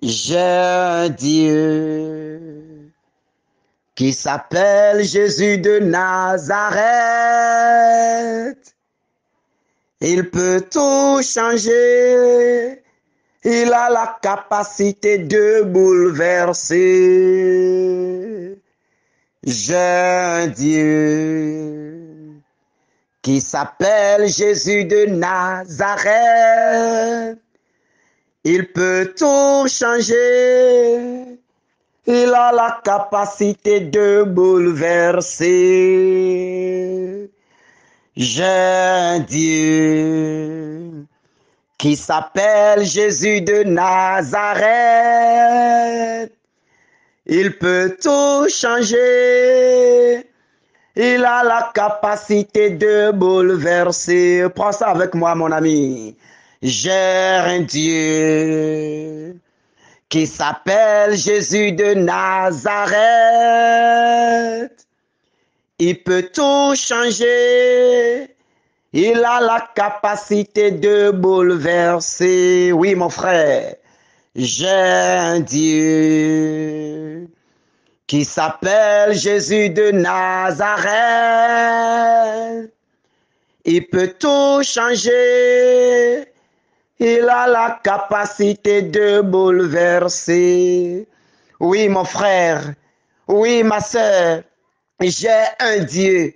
J'ai un Dieu qui s'appelle Jésus de Nazareth. Il peut tout changer. Il a la capacité de bouleverser. J'ai un Dieu qui s'appelle Jésus de Nazareth. Il peut tout changer. Il a la capacité de bouleverser. J'ai un Dieu qui s'appelle Jésus de Nazareth. Il peut tout changer. Il a la capacité de bouleverser. Prends ça avec moi, mon ami. J'ai un Dieu qui s'appelle Jésus de Nazareth. Il peut tout changer. Il a la capacité de bouleverser. Oui, mon frère. J'ai un Dieu qui s'appelle Jésus de Nazareth. Il peut tout changer. Il a la capacité de bouleverser. Oui, mon frère. Oui, ma sœur. J'ai un Dieu.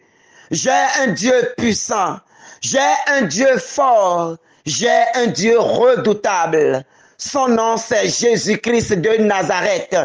J'ai un Dieu puissant. J'ai un Dieu fort. J'ai un Dieu redoutable. Son nom, c'est Jésus-Christ de Nazareth.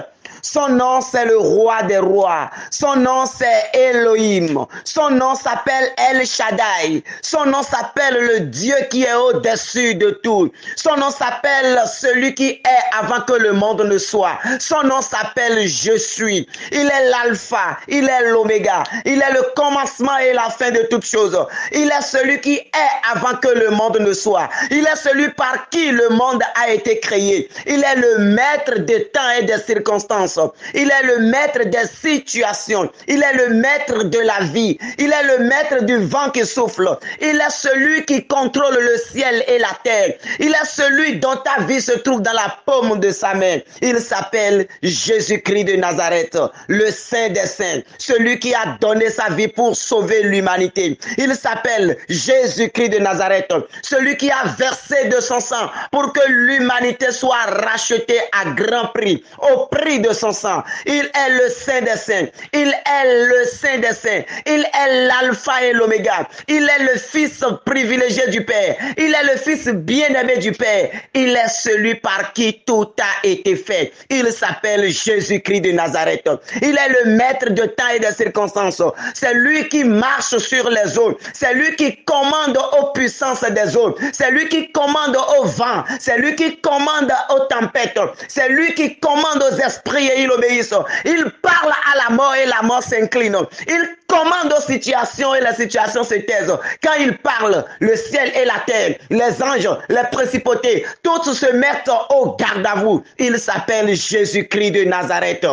Son nom, c'est le roi des rois. Son nom, c'est Elohim. Son nom s'appelle El Shaddai. Son nom s'appelle le Dieu qui est au-dessus de tout. Son nom s'appelle celui qui est avant que le monde ne soit. Son nom s'appelle Je suis. Il est l'alpha, il est l'oméga. Il est le commencement et la fin de toutes choses. Il est celui qui est avant que le monde ne soit. Il est celui par qui le monde a été créé. Il est le maître des temps et des circonstances. Il est le maître des situations. Il est le maître de la vie. Il est le maître du vent qui souffle. Il est celui qui contrôle le ciel et la terre. Il est celui dont ta vie se trouve dans la paume de sa main. Il s'appelle Jésus-Christ de Nazareth, le Saint des Saints, celui qui a donné sa vie pour sauver l'humanité. Il s'appelle Jésus-Christ de Nazareth, celui qui a versé de son sang pour que l'humanité soit rachetée à grand prix, au prix de son sang. Il est le Saint des Saints. Il est le Saint des Saints. Il est l'alpha et l'oméga. Il est le Fils privilégié du Père. Il est le Fils bien-aimé du Père. Il est celui par qui tout a été fait. Il s'appelle Jésus-Christ de Nazareth. Il est le maître de temps et de circonstances. C'est lui qui marche sur les eaux. C'est lui qui commande aux puissances des eaux. C'est lui qui commande au vent. C'est lui qui commande aux tempêtes. C'est lui qui commande aux esprits et ils obéissent. Il parle à la mort et la mort s'incline. Il commande aux situations et les situations se taisent. Quand il parle, le ciel et la terre, les anges, les principautés, tous se mettent au garde à vous. Il s'appelle Jésus-Christ de Nazareth.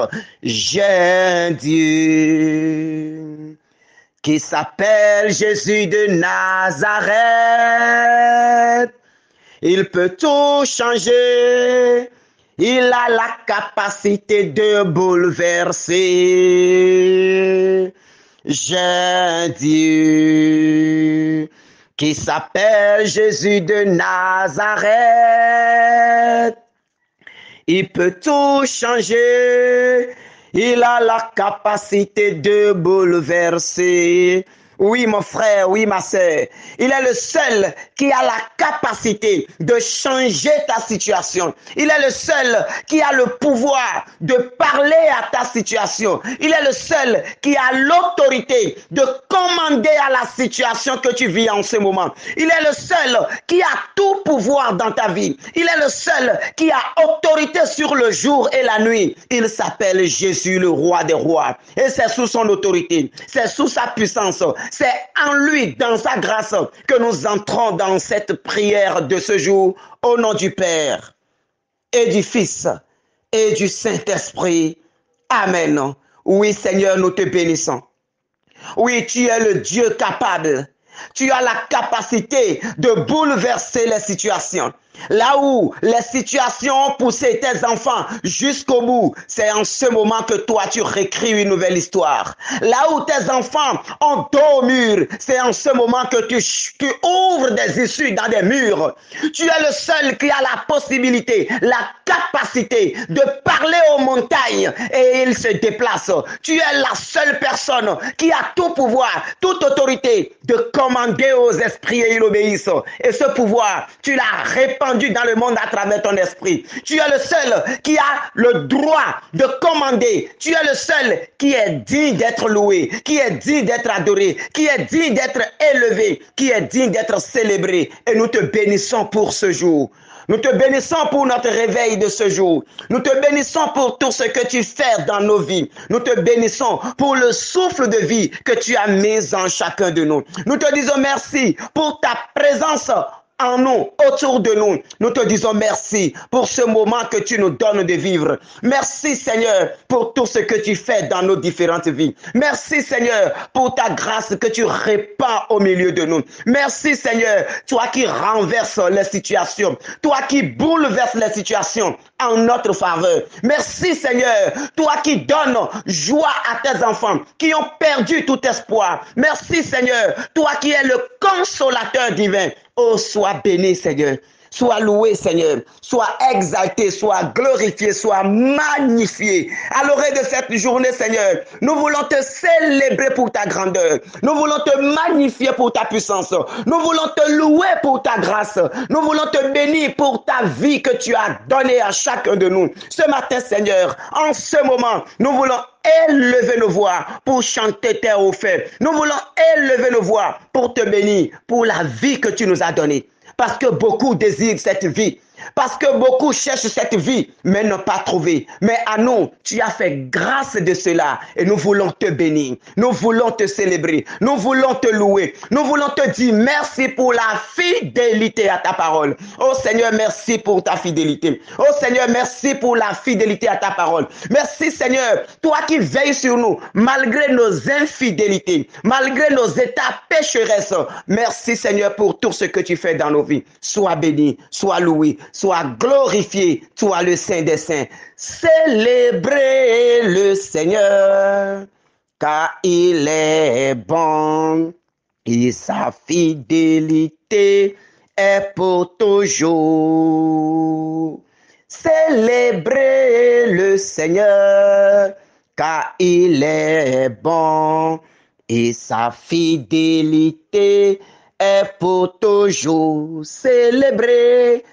J'ai un Dieu qui s'appelle Jésus de Nazareth. Il peut tout changer. Il a la capacité de bouleverser. J'ai un Dieu qui s'appelle Jésus de Nazareth. Il peut tout changer. Il a la capacité de bouleverser. Oui, mon frère, oui, ma sœur. Il est le seul qui a la capacité de changer ta situation. Il est le seul qui a le pouvoir de parler à ta situation. Il est le seul qui a l'autorité de commander à la situation que tu vis en ce moment. Il est le seul qui a tout pouvoir dans ta vie. Il est le seul qui a autorité sur le jour et la nuit. Il s'appelle Jésus, le roi des rois. Et c'est sous son autorité, c'est sous sa puissance, c'est en lui, dans sa grâce, que nous entrons dans cette prière de ce jour, au nom du Père et du Fils et du Saint-Esprit. Amen. Oui, Seigneur, nous te bénissons. Oui, tu es le Dieu capable. Tu as la capacité de bouleverser les situations. Là où les situations ont poussé tes enfants jusqu'au bout, c'est en ce moment que toi, tu réécris une nouvelle histoire. Là où tes enfants ont dos au mur, c'est en ce moment que tu ouvres des issues dans des murs. Tu es le seul qui a la possibilité, la capacité de parler aux montagnes et ils se déplacent. Tu es la seule personne qui a tout pouvoir, toute autorité de commander aux esprits et ils obéissent. Et ce pouvoir, tu l'as répandu dans le monde à travers ton esprit. Tu es le seul qui a le droit de commander. Tu es le seul qui est digne d'être loué, qui est digne d'être adoré, qui est digne d'être élevé, qui est digne d'être célébré. Et nous te bénissons pour ce jour. Nous te bénissons pour notre réveil de ce jour. Nous te bénissons pour tout ce que tu fais dans nos vies. Nous te bénissons pour le souffle de vie que tu as mis en chacun de nous. Nous te disons merci pour ta présence en nous, autour de nous. Nous te disons merci pour ce moment que tu nous donnes de vivre. Merci Seigneur pour tout ce que tu fais dans nos différentes vies. Merci Seigneur pour ta grâce que tu répands au milieu de nous. Merci Seigneur, toi qui renverses les situations, toi qui bouleverses les situations en notre faveur. Merci Seigneur, toi qui donnes joie à tes enfants qui ont perdu tout espoir. Merci Seigneur, toi qui es le consolateur divin. Oh, sois béni, Seigneur. Sois loué, Seigneur. Sois exalté, sois glorifié, sois magnifié. À l'oreille de cette journée, Seigneur, nous voulons te célébrer pour ta grandeur. Nous voulons te magnifier pour ta puissance. Nous voulons te louer pour ta grâce. Nous voulons te bénir pour ta vie que tu as donnée à chacun de nous. Ce matin, Seigneur, en ce moment, nous voulons élever nos voix pour chanter tes hauts faits. Nous voulons élever nos voix pour te bénir, pour la vie que tu nous as donnée. Parce que beaucoup désirent cette vie. Parce que beaucoup cherchent cette vie, mais n'ont pas trouvé. Mais à nous, tu as fait grâce de cela. Et nous voulons te bénir. Nous voulons te célébrer. Nous voulons te louer. Nous voulons te dire merci pour la fidélité à ta parole. Oh Seigneur, merci pour ta fidélité. Oh Seigneur, merci pour la fidélité à ta parole. Merci Seigneur, toi qui veilles sur nous, malgré nos infidélités, malgré nos états pécheresses. Merci Seigneur pour tout ce que tu fais dans nos vies. Sois béni, sois loué. Sois glorifié, toi le Saint des Saints. Célébrez le Seigneur, car il est bon et sa fidélité est pour toujours. Célébrez le Seigneur, car il est bon et sa fidélité est pour toujours. Célébrez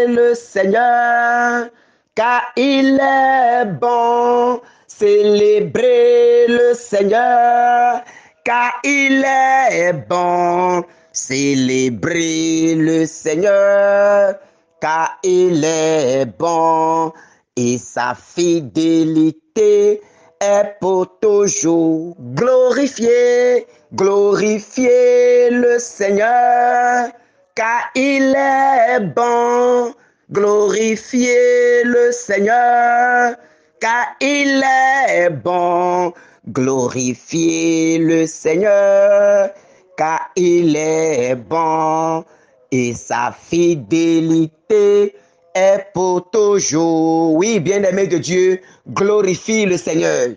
le Seigneur, car il est bon. Célébrez le Seigneur, car il est bon. Célébrez le Seigneur, car il est bon. Et sa fidélité est pour toujours. Glorifiez le Seigneur, car il est bon. Glorifiez le Seigneur, car il est bon. Glorifiez le Seigneur, car il est bon. Et sa fidélité est pour toujours. Oui, bien-aimé de Dieu, glorifie le Seigneur.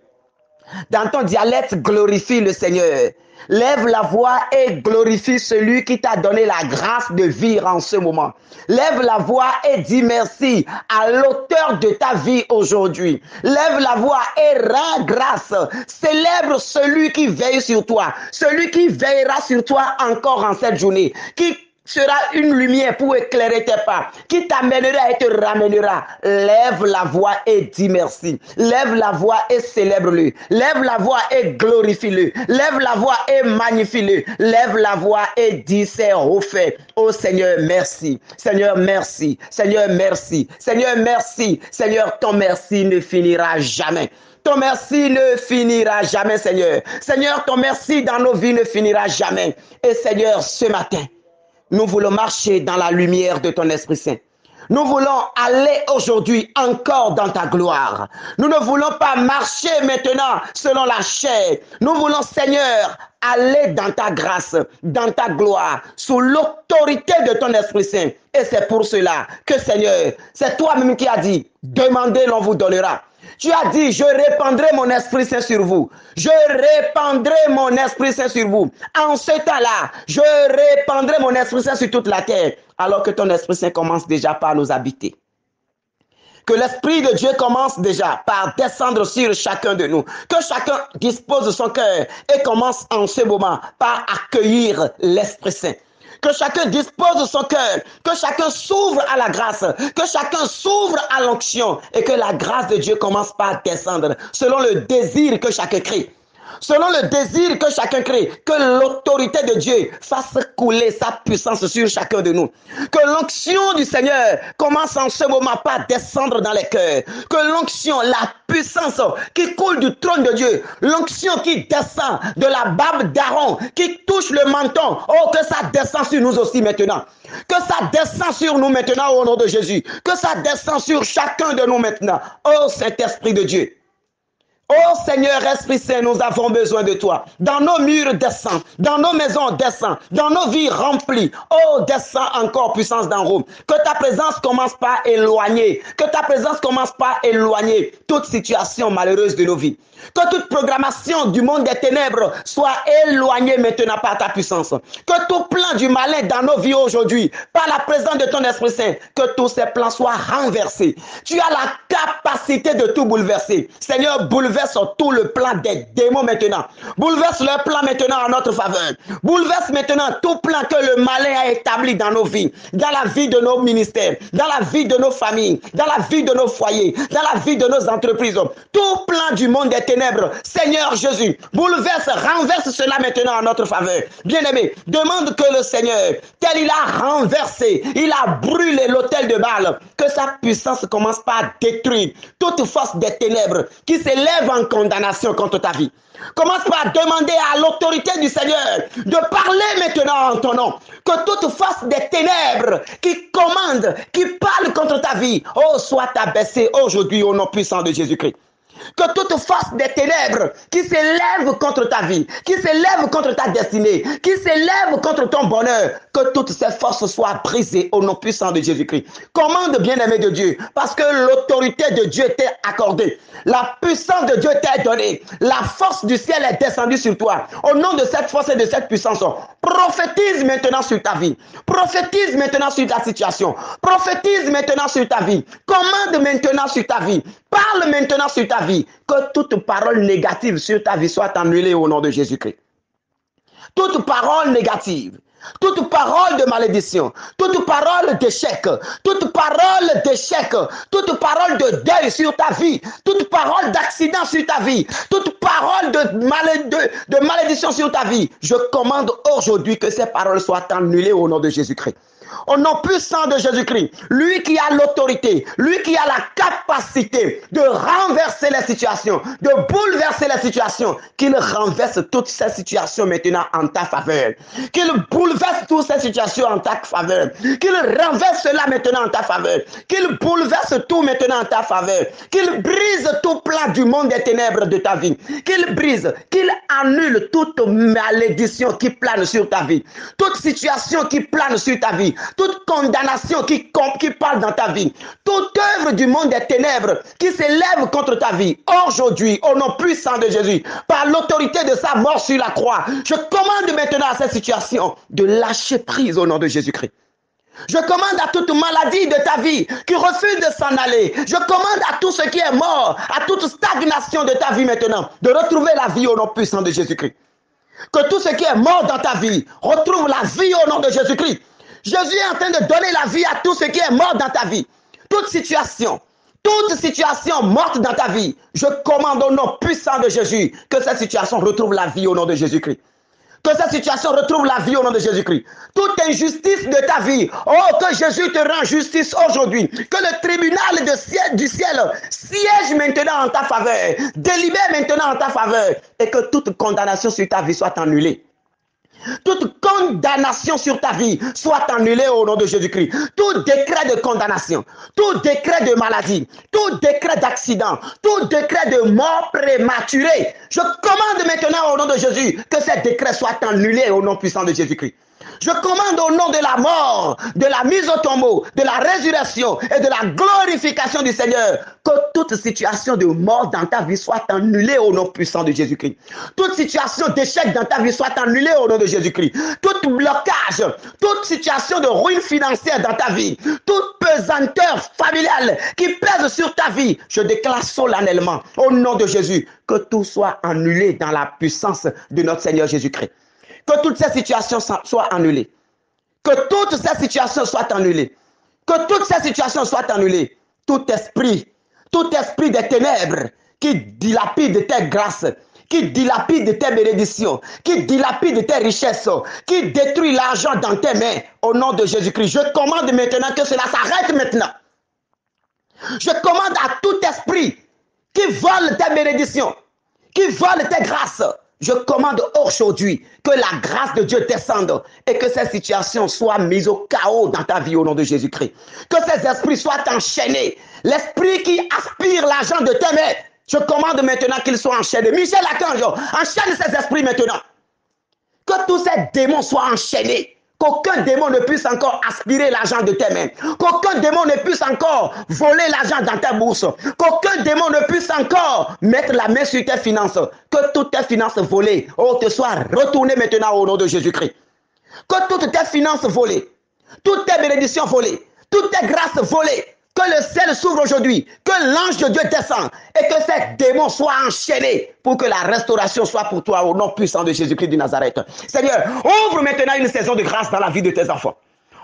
Dans ton dialecte, glorifie le Seigneur. Lève la voix et glorifie celui qui t'a donné la grâce de vivre en ce moment. Lève la voix et dis merci à l'auteur de ta vie aujourd'hui. Lève la voix et rends grâce. Célèbre celui qui veille sur toi, celui qui veillera sur toi encore en cette journée, qui sera une lumière pour éclairer tes pas, qui t'amènera et te ramènera. Lève la voix et dis merci. Lève la voix et célèbre-le. Lève la voix et glorifie-le. Lève la voix et magnifie-le. Lève la voix et dis c'est refait. Oh Seigneur, merci. Seigneur, merci. Seigneur, merci. Seigneur, merci. Seigneur, ton merci ne finira jamais. Ton merci ne finira jamais, Seigneur. Seigneur, ton merci dans nos vies ne finira jamais. Et Seigneur, ce matin, nous voulons marcher dans la lumière de ton Esprit Saint. Nous voulons aller aujourd'hui encore dans ta gloire. Nous ne voulons pas marcher maintenant selon la chair. Nous voulons, Seigneur, aller dans ta grâce, dans ta gloire, sous l'autorité de ton Esprit Saint. Et c'est pour cela que, Seigneur, c'est toi-même qui as dit, demandez, l'on vous donnera. Tu as dit, je répandrai mon Esprit Saint sur vous. Je répandrai mon Esprit Saint sur vous. En ce temps-là, je répandrai mon Esprit Saint sur toute la terre. Alors que ton Esprit Saint commence déjà par nous habiter. Que l'Esprit de Dieu commence déjà par descendre sur chacun de nous. Que chacun dispose de son cœur et commence en ce moment par accueillir l'Esprit Saint. Que chacun dispose de son cœur, que chacun s'ouvre à la grâce, que chacun s'ouvre à l'onction et que la grâce de Dieu commence par descendre selon le désir que chacun crée. Selon le désir que chacun crée, que l'autorité de Dieu fasse couler sa puissance sur chacun de nous. Que l'onction du Seigneur commence en ce moment par descendre dans les cœurs. Que l'onction, la puissance qui coule du trône de Dieu, l'onction qui descend de la barbe d'Aaron, qui touche le menton, oh que ça descend sur nous aussi maintenant. Que ça descend sur nous maintenant au nom de Jésus. Que ça descend sur chacun de nous maintenant. Oh Saint-Esprit de Dieu. Oh Seigneur, Esprit Saint, nous avons besoin de toi. Dans nos murs, descends. Dans nos maisons, descends. Dans nos vies remplies. Oh, descends encore, puissance d'en haut. Que ta présence commence par éloigner. Que ta présence commence par éloigner toute situation malheureuse de nos vies. Que toute programmation du monde des ténèbres soit éloignée maintenant par ta puissance. Que tout plan du malin dans nos vies aujourd'hui, par la présence de ton Esprit Saint, que tous ces plans soient renversés. Tu as la capacité de tout bouleverser. Seigneur, bouleverse tout le plan des démons maintenant. Bouleverse leur plan maintenant en notre faveur. Bouleverse maintenant tout plan que le malin a établi dans nos vies, dans la vie de nos ministères, dans la vie de nos familles, dans la vie de nos foyers, dans la vie de nos entreprises. Tout plan du monde des ténèbres, Seigneur Jésus, bouleverse, renverse cela maintenant en notre faveur. Bien-aimé, demande que le Seigneur, tel il a renversé, il a brûlé l'autel de Baal, que sa puissance commence par détruire toute force des ténèbres qui s'élève en condamnation contre ta vie. Commence par demander à l'autorité du Seigneur de parler maintenant en ton nom. Que toute force des ténèbres qui commande, qui parle contre ta vie, oh, soit abaissée aujourd'hui au nom puissant de Jésus-Christ. Que toute force des ténèbres qui s'élève contre ta vie, qui s'élève contre ta destinée, qui s'élève contre ton bonheur, que toutes ces forces soient brisées au nom puissant de Jésus-Christ. Commande, bien-aimé de Dieu, parce que l'autorité de Dieu t'est accordée. La puissance de Dieu t'est donnée. La force du ciel est descendue sur toi. Au nom de cette force et de cette puissance, prophétise maintenant sur ta vie. Prophétise maintenant sur ta situation. Prophétise maintenant sur ta vie. Commande maintenant sur ta vie. Parle maintenant sur ta vie. Que toute parole négative sur ta vie soit annulée au nom de Jésus-Christ. Toute parole négative, toute parole de malédiction, toute parole d'échec, toute parole d'échec, toute parole de deuil sur ta vie, toute parole d'accident sur ta vie, toute parole de malédiction sur ta vie, je commande aujourd'hui que ces paroles soient annulées au nom de Jésus-Christ. Au nom puissant de Jésus-Christ, lui qui a l'autorité, lui qui a la capacité de renverser les situations, de bouleverser les situations, qu'il renverse toutes ces situations maintenant en ta faveur, qu'il bouleverse toutes ces situations en ta faveur, qu'il renverse cela maintenant en ta faveur, qu'il bouleverse tout maintenant en ta faveur, qu'il brise tout plan du monde des ténèbres de ta vie, qu'il brise, qu'il annule toute malédiction qui plane sur ta vie, toute situation qui plane sur ta vie, toute condamnation qui parle dans ta vie, toute œuvre du monde des ténèbres qui s'élève contre ta vie, aujourd'hui, au nom puissant de Jésus, par l'autorité de sa mort sur la croix, je commande maintenant à cette situation de lâcher prise au nom de Jésus-Christ. Je commande à toute maladie de ta vie qui refuse de s'en aller. Je commande à tout ce qui est mort, à toute stagnation de ta vie maintenant, de retrouver la vie au nom puissant de Jésus-Christ. Que tout ce qui est mort dans ta vie retrouve la vie au nom de Jésus-Christ. Jésus est en train de donner la vie à tout ce qui est mort dans ta vie. Toute situation morte dans ta vie, je commande au nom puissant de Jésus que cette situation retrouve la vie au nom de Jésus-Christ. Que cette situation retrouve la vie au nom de Jésus-Christ. Toute injustice de ta vie, oh, que Jésus te rend justice aujourd'hui. Que le tribunal du ciel siège maintenant en ta faveur, délibère maintenant en ta faveur, et que toute condamnation sur ta vie soit annulée. Toute condamnation sur ta vie soit annulée au nom de Jésus-Christ. Tout décret de condamnation, tout décret de maladie, tout décret d'accident, tout décret de mort prématurée, je commande maintenant au nom de Jésus que ces décrets soient annulés au nom puissant de Jésus-Christ. Je commande au nom de la mort, de la mise au tombeau, de la résurrection et de la glorification du Seigneur, que toute situation de mort dans ta vie soit annulée au nom puissant de Jésus-Christ. Toute situation d'échec dans ta vie soit annulée au nom de Jésus-Christ. Tout blocage, toute situation de ruine financière dans ta vie, toute pesanteur familiale qui pèse sur ta vie, je déclare solennellement au nom de Jésus que tout soit annulé dans la puissance de notre Seigneur Jésus-Christ. Que toutes ces situations soient annulées. Que toutes ces situations soient annulées. Que toutes ces situations soient annulées. Tout esprit des ténèbres qui dilapide tes grâces, qui dilapide tes bénédictions, qui dilapide tes richesses, qui détruit l'argent dans tes mains, au nom de Jésus-Christ, je commande maintenant que cela s'arrête maintenant. Je commande à tout esprit qui vole tes bénédictions, qui vole tes grâces, je commande aujourd'hui que la grâce de Dieu descende et que ces situations soient mises au chaos dans ta vie au nom de Jésus-Christ. Que ces esprits soient enchaînés. L'esprit qui aspire l'argent de tes mains, je commande maintenant qu'ils soient enchaînés. Michel Archange, enchaîne ces esprits maintenant. Que tous ces démons soient enchaînés. Qu'aucun démon ne puisse encore aspirer l'argent de tes mains. Qu'aucun démon ne puisse encore voler l'argent dans ta bourse. Qu'aucun démon ne puisse encore mettre la main sur tes finances. Que toutes tes finances volées te soient retournées maintenant au nom de Jésus-Christ. Que toutes tes finances volées, toutes tes bénédictions volées, toutes tes grâces volées, que le ciel s'ouvre aujourd'hui, que l'ange de Dieu descende et que ces démons soient enchaînés pour que la restauration soit pour toi au nom puissant de Jésus-Christ de Nazareth. Seigneur, ouvre maintenant une saison de grâce dans la vie de tes enfants.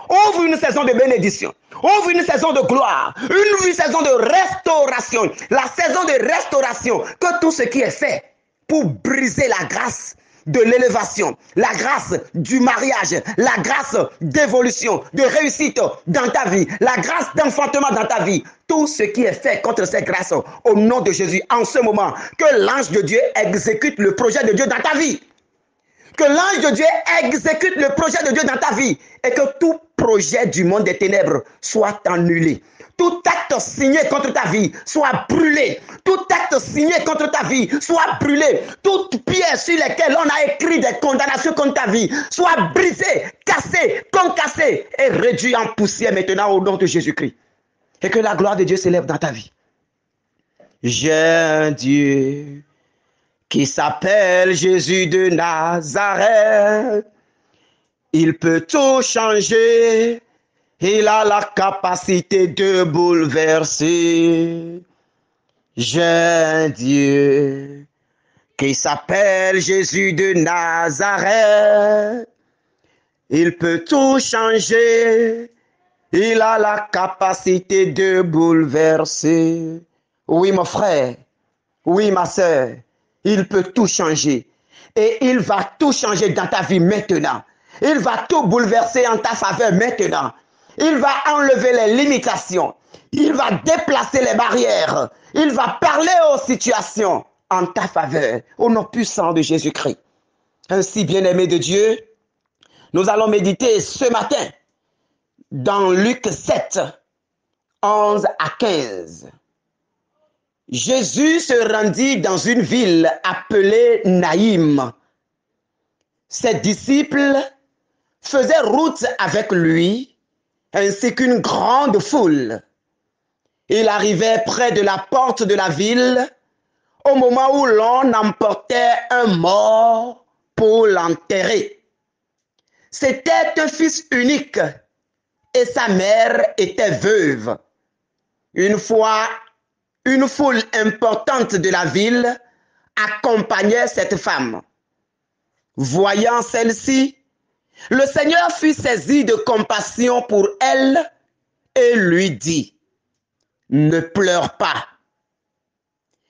Ouvre une saison de bénédiction. Ouvre une saison de gloire. Une saison de restauration. La saison de restauration. Que tout ce qui est fait pour briser la grâce de l'élévation, la grâce du mariage, la grâce d'évolution, de réussite dans ta vie, la grâce d'enfantement dans ta vie, tout ce qui est fait contre ces grâces au nom de Jésus, en ce moment, que l'ange de Dieu exécute le projet de Dieu dans ta vie. Que l'ange de Dieu exécute le projet de Dieu dans ta vie et que tout projet du monde des ténèbres soit annulé. Tout acte signé contre ta vie soit brûlé. Tout acte signé contre ta vie soit brûlé. Toute pierre sur laquelle on a écrit des condamnations contre ta vie soit brisée, cassée, concassée et réduite en poussière maintenant au nom de Jésus-Christ. Et que la gloire de Dieu s'élève dans ta vie. J'ai un Dieu qui s'appelle Jésus de Nazareth. Il peut tout changer. Il a la capacité de bouleverser. J'ai un Dieu qui s'appelle Jésus de Nazareth. Il peut tout changer. Il a la capacité de bouleverser. Oui, mon frère. Oui, ma sœur. Il peut tout changer. Et il va tout changer dans ta vie maintenant. Il va tout bouleverser en ta faveur maintenant. Il va enlever les limitations. Il va déplacer les barrières. Il va parler aux situations en ta faveur, au nom puissant de Jésus-Christ. Ainsi, bien-aimé de Dieu, nous allons méditer ce matin dans Luc 7, 11 à 15. Jésus se rendit dans une ville appelée Naïm. Ses disciples faisaient route avec lui, ainsi qu'une grande foule. Il arrivait près de la porte de la ville au moment où l'on emportait un mort pour l'enterrer. C'était un fils unique et sa mère était veuve. Une fois, une foule importante de la ville accompagnait cette femme. Voyant celle-ci, le Seigneur fut saisi de compassion pour elle et lui dit, « Ne pleure pas. »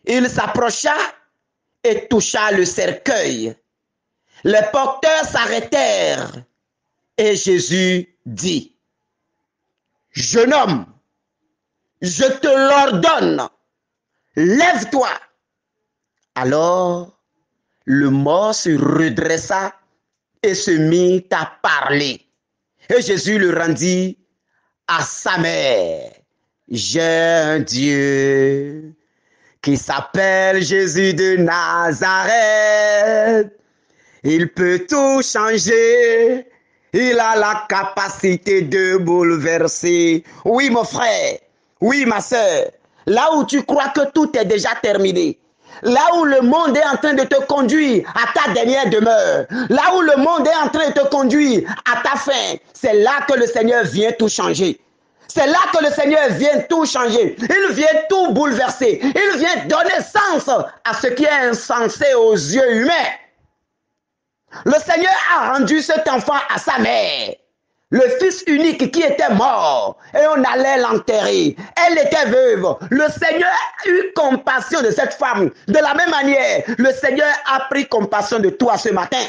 Il s'approcha et toucha le cercueil. Les porteurs s'arrêtèrent et Jésus dit, « Jeune homme, je te l'ordonne, lève-toi. » Alors, le mort se redressa et se mit à parler. Et Jésus le rendit à sa mère. J'ai un Dieu qui s'appelle Jésus de Nazareth. Il peut tout changer. Il a la capacité de bouleverser. Oui, mon frère. Oui, ma soeur. Là où tu crois que tout est déjà terminé. Là où le monde est en train de te conduire à ta dernière demeure. Là où le monde est en train de te conduire à ta fin. C'est là que le Seigneur vient tout changer. C'est là que le Seigneur vient tout changer. Il vient tout bouleverser. Il vient donner sens à ce qui est insensé aux yeux humains. Le Seigneur a rendu cet enfant à sa mère, le fils unique qui était mort, et on allait l'enterrer. Elle était veuve. Le Seigneur a eu compassion de cette femme. De la même manière, le Seigneur a pris compassion de toi ce matin.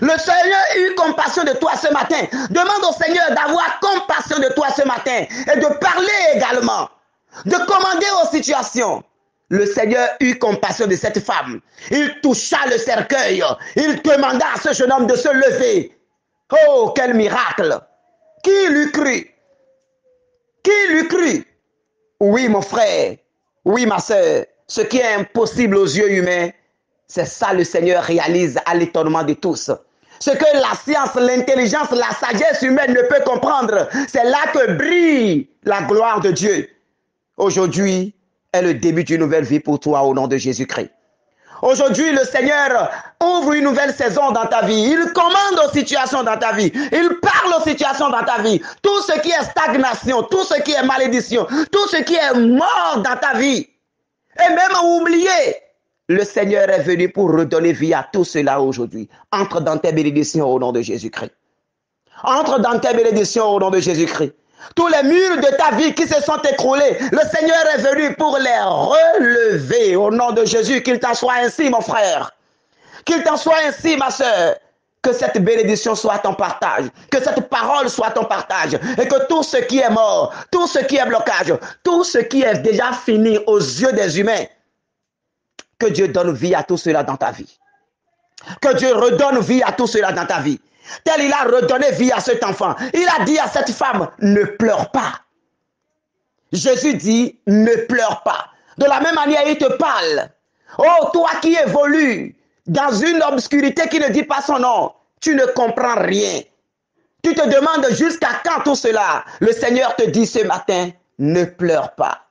Le Seigneur a eu compassion de toi ce matin. Demande au Seigneur d'avoir compassion de toi ce matin et de parler également, de commander aux situations. Le Seigneur eut compassion de cette femme. Il toucha le cercueil. Il demanda à ce jeune homme de se lever. Oh, quel miracle! Qui l'eût cru? Qui l'eût cru? Oui, mon frère. Oui, ma soeur. Ce qui est impossible aux yeux humains, c'est ça le Seigneur réalise à l'étonnement de tous. Ce que la science, l'intelligence, la sagesse humaine ne peut comprendre, c'est là que brille la gloire de Dieu. Aujourd'hui est le début d'une nouvelle vie pour toi au nom de Jésus-Christ. Aujourd'hui, le Seigneur ouvre une nouvelle saison dans ta vie. Il commande aux situations dans ta vie. Il parle aux situations dans ta vie. Tout ce qui est stagnation, tout ce qui est malédiction, tout ce qui est mort dans ta vie, et même oublié, le Seigneur est venu pour redonner vie à tout cela aujourd'hui. Entre dans tes bénédictions au nom de Jésus-Christ. Entre dans tes bénédictions au nom de Jésus-Christ. Tous les murs de ta vie qui se sont écroulés, le Seigneur est venu pour les relever au nom de Jésus. Qu'il t'en soit ainsi, mon frère. Qu'il t'en soit ainsi, ma soeur. Que cette bénédiction soit ton partage. Que cette parole soit ton partage. Et que tout ce qui est mort, tout ce qui est blocage, tout ce qui est déjà fini aux yeux des humains, que Dieu donne vie à tout cela dans ta vie. Que Dieu redonne vie à tout cela dans ta vie. Tel il a redonné vie à cet enfant. Il a dit à cette femme, ne pleure pas. Jésus dit, ne pleure pas. De la même manière, il te parle. Oh, toi qui évolues dans une obscurité qui ne dit pas son nom, tu ne comprends rien. Tu te demandes jusqu'à quand tout cela. Le Seigneur te dit ce matin, ne pleure pas.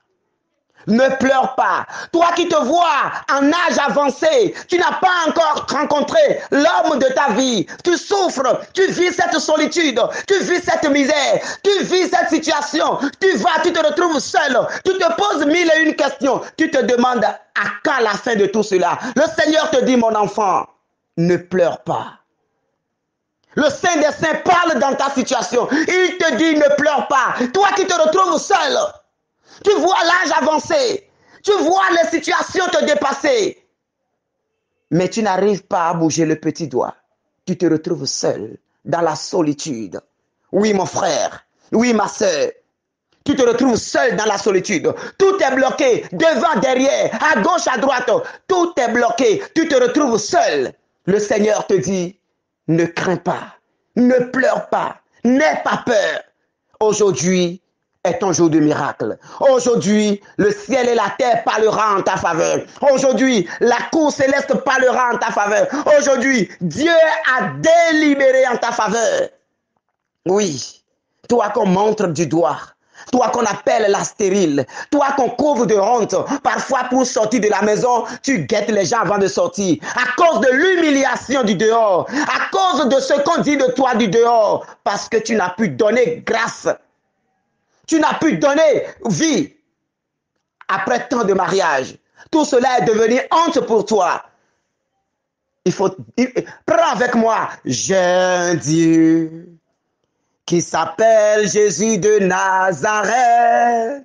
Ne pleure pas. Toi qui te vois en âge avancé, tu n'as pas encore rencontré l'homme de ta vie. Tu souffres, tu vis cette solitude, tu vis cette misère, tu vis cette situation. Tu vas, tu te retrouves seul, tu te poses mille et une questions. Tu te demandes à quand la fin de tout cela. Le Seigneur te dit, mon enfant, ne pleure pas. Le Saint des Saints parle dans ta situation. Il te dit, ne pleure pas. Toi qui te retrouves seul, tu vois l'âge avancé, tu vois les situations te dépasser, mais tu n'arrives pas à bouger le petit doigt. Tu te retrouves seul, dans la solitude. Oui, mon frère, oui, ma soeur, tu te retrouves seul dans la solitude. Tout est bloqué, devant, derrière, à gauche, à droite, tout est bloqué. Tu te retrouves seul. Le Seigneur te dit, ne crains pas, ne pleure pas, n'aie pas peur. Aujourd'hui est ton jour de miracle. Aujourd'hui, le ciel et la terre parleront en ta faveur. Aujourd'hui, la cour céleste parlera en ta faveur. Aujourd'hui, Dieu a délibéré en ta faveur. Oui, toi qu'on montre du doigt, toi qu'on appelle la stérile, toi qu'on couvre de honte, parfois pour sortir de la maison, tu guettes les gens avant de sortir, à cause de l'humiliation du dehors, à cause de ce qu'on dit de toi du dehors, parce que tu n'as pu donner grâce. Tu n'as pu donner vie après tant de mariages. Tout cela est devenu honte pour toi. Prends avec moi, j'ai un Dieu qui s'appelle Jésus de Nazareth.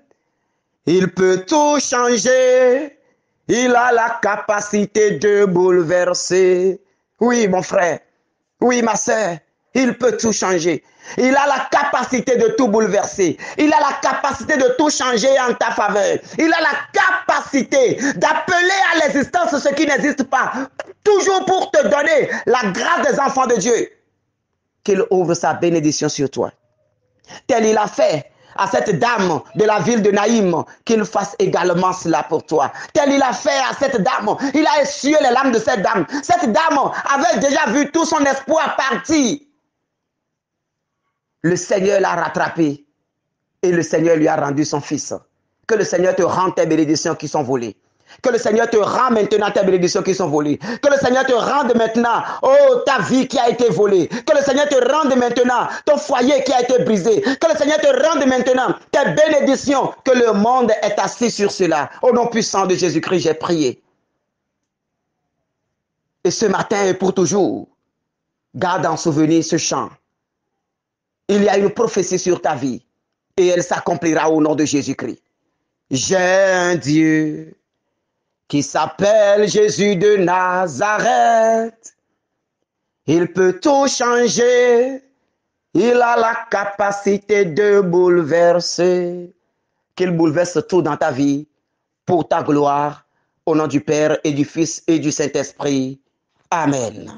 Il peut tout changer. Il a la capacité de bouleverser. Oui, mon frère. Oui, ma sœur. Il peut tout changer. Il a la capacité de tout bouleverser. Il a la capacité de tout changer en ta faveur. Il a la capacité d'appeler à l'existence ce qui n'existe pas. Toujours pour te donner la grâce des enfants de Dieu. Qu'il ouvre sa bénédiction sur toi. Tel il a fait à cette dame de la ville de Naïm, qu'il fasse également cela pour toi. Tel il a fait à cette dame, il a essuyé les larmes de cette dame. Cette dame avait déjà vu tout son espoir partir. Le Seigneur l'a rattrapé et le Seigneur lui a rendu son fils. Que le Seigneur te rende tes bénédictions qui sont volées. Que le Seigneur te rende maintenant tes bénédictions qui sont volées. Que le Seigneur te rende maintenant, oh, ta vie qui a été volée. Que le Seigneur te rende maintenant ton foyer qui a été brisé. Que le Seigneur te rende maintenant tes bénédictions. Que le monde est assis sur cela. Au nom puissant de Jésus-Christ, j'ai prié. Et ce matin et pour toujours, garde en souvenir ce chant. Il y a une prophétie sur ta vie et elle s'accomplira au nom de Jésus-Christ. J'ai un Dieu qui s'appelle Jésus de Nazareth. Il peut tout changer. Il a la capacité de bouleverser. Qu'il bouleverse tout dans ta vie pour ta gloire. Au nom du Père et du Fils et du Saint-Esprit. Amen.